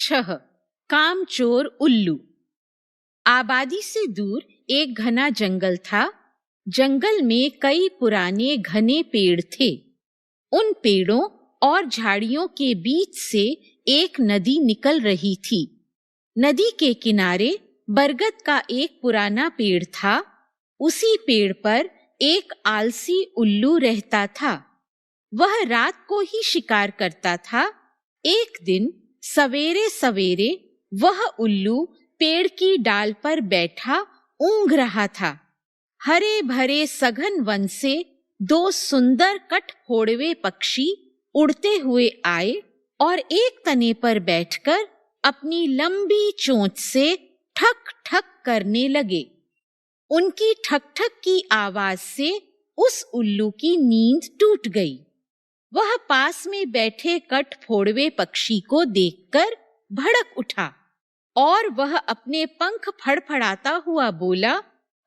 6. कामचोर उल्लू। आबादी से दूर एक घना जंगल था। जंगल में कई पुराने घने पेड़ थे। उन पेड़ों और झाड़ियों के बीच से एक नदी निकल रही थी। नदी के किनारे बरगद का एक पुराना पेड़ था। उसी पेड़ पर एक आलसी उल्लू रहता था। वह रात को ही शिकार करता था। एक दिन सवेरे सवेरे वह उल्लू पेड़ की डाल पर बैठा ऊँघ रहा था। हरे भरे सघन वन से 2 सुंदर कठफोड़वे पक्षी उड़ते हुए आए और एक तने पर बैठकर अपनी लंबी चोंच से ठक ठक करने लगे। उनकी ठक ठक की आवाज से उस उल्लू की नींद टूट गई। वह पास में बैठे कठफोड़वे पक्षी को देखकर भड़क उठा और वह अपने पंख फड़फड़ाता हुआ बोला,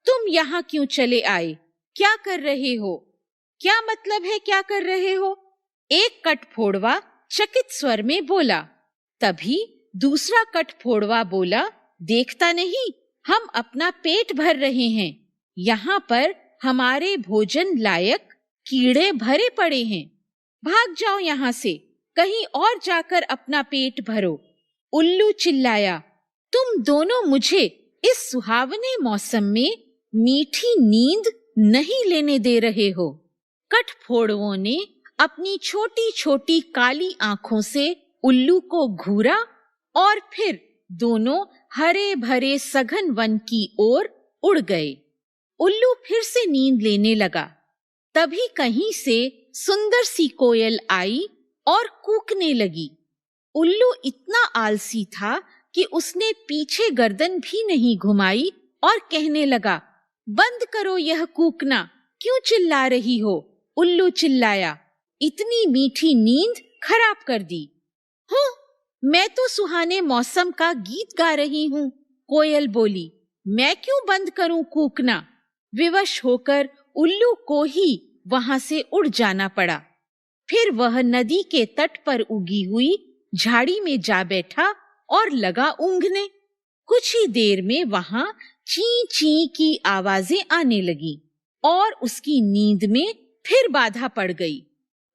तुम यहाँ क्यों चले आए? क्या कर रहे हो? क्या मतलब है क्या कर रहे हो? एक कठफोड़वा चकित स्वर में बोला। तभी दूसरा कठफोड़वा बोला, देखता नहीं, हम अपना पेट भर रहे हैं। यहाँ पर हमारे भोजन लायक कीड़े भरे पड़े हैं। भाग जाओ यहाँ से, कहीं और जाकर अपना पेट भरो। उल्लू चिल्लाया, तुम दोनों मुझे इस सुहावने मौसम में मीठी नींद नहीं लेने दे रहे हो। कठफोड़वों ने अपनी छोटी छोटी काली आंखों से उल्लू को घूरा और फिर दोनों हरे भरे सघन वन की ओर उड़ गए। उल्लू फिर से नींद लेने लगा। तभी कहीं से सुंदर सी कोयल आई और कूकने लगी। उल्लू इतना आलसी था कि उसने पीछे गर्दन भी नहीं घुमाई और कहने लगा, बंद करो यह कूकना, क्यों चिल्ला रही हो? उल्लू चिल्लाया, इतनी मीठी नींद खराब कर दी। हूँ, मैं तो सुहाने मौसम का गीत गा रही हूँ। कोयल बोली, मैं क्यों बंद करूं कूकना? विवश होकर उल्लू को ही वहां से उड़ जाना पड़ा। फिर वह नदी के तट पर उगी हुई झाड़ी में जा बैठा और लगा ऊँघने। कुछ ही देर में वहां ची ची की आवाजें आने लगी और उसकी नींद में फिर बाधा पड़ गई।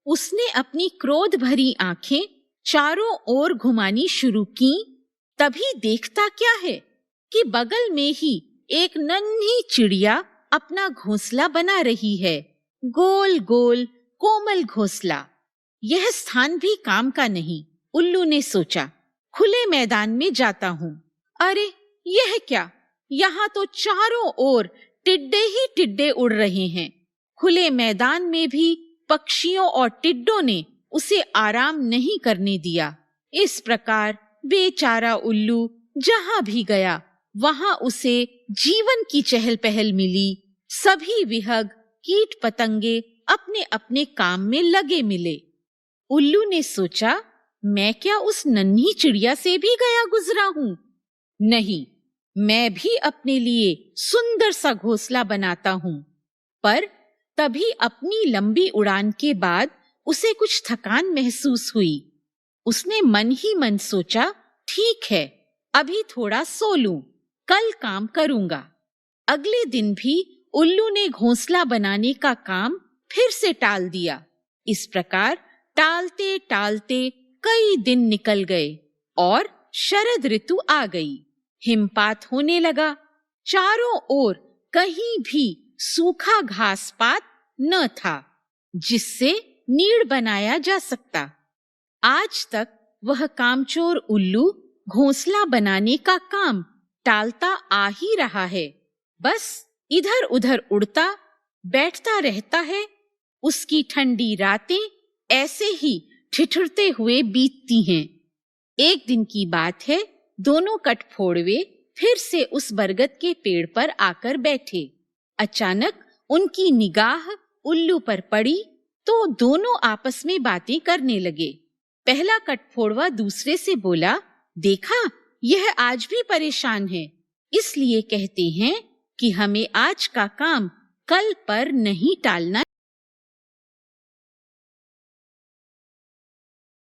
उसने अपनी क्रोध भरी आंखें चारों ओर घुमानी शुरू की। तभी देखता क्या है कि बगल में ही एक नन्ही चिड़िया अपना घोंसला बना रही है। गोल गोल कोमल घोंसला। यह स्थान भी काम का नहीं। उल्लू ने सोचा, खुले मैदान में जाता हूँ। अरे यह क्या, यहाँ तो चारों ओर टिड्डे ही टिड्डे उड़ रहे हैं। खुले मैदान में भी पक्षियों और टिड्डों ने उसे आराम नहीं करने दिया। इस प्रकार बेचारा उल्लू जहाँ भी गया वहां उसे जीवन की चहल पहल मिली। सभी विहग कीट पतंगे अपने अपने काम में लगे मिले। उल्लू ने सोचा, मैं क्या उस नन्ही चिड़िया से भी गया गुजरा हूँ? नहीं, मैं भी अपने लिए सुंदर सा घोंसला बनाता हूँ। पर तभी अपनी लंबी उड़ान के बाद उसे कुछ थकान महसूस हुई। उसने मन ही मन सोचा, ठीक है, अभी थोड़ा सो लूं, कल काम करूंगा। अगले दिन भी उल्लू ने घोंसला बनाने का काम फिर से टाल दिया। इस प्रकार टालते टालते कई दिन निकल गए और शरद ऋतु आ गई। हिमपात होने लगा। चारों ओर कहीं भी सूखा घास पात न था जिससे नीड़ बनाया जा सकता। आज तक वह कामचोर उल्लू घोंसला बनाने का काम टालता आ ही रहा है। बस इधर उधर उड़ता बैठता रहता है। उसकी ठंडी रातें ऐसे ही ठिठुरते हुए बीतती हैं। एक दिन की बात है, दोनों कठफोड़वे फिर से उस बरगद के पेड़ पर आकर बैठे। अचानक उनकी निगाह उल्लू पर पड़ी तो दोनों आपस में बातें करने लगे। पहला कठफोड़वा दूसरे से बोला, देखा, यह आज भी परेशान है। इसलिए कहते हैं कि हमें आज का काम कल पर नहीं टालना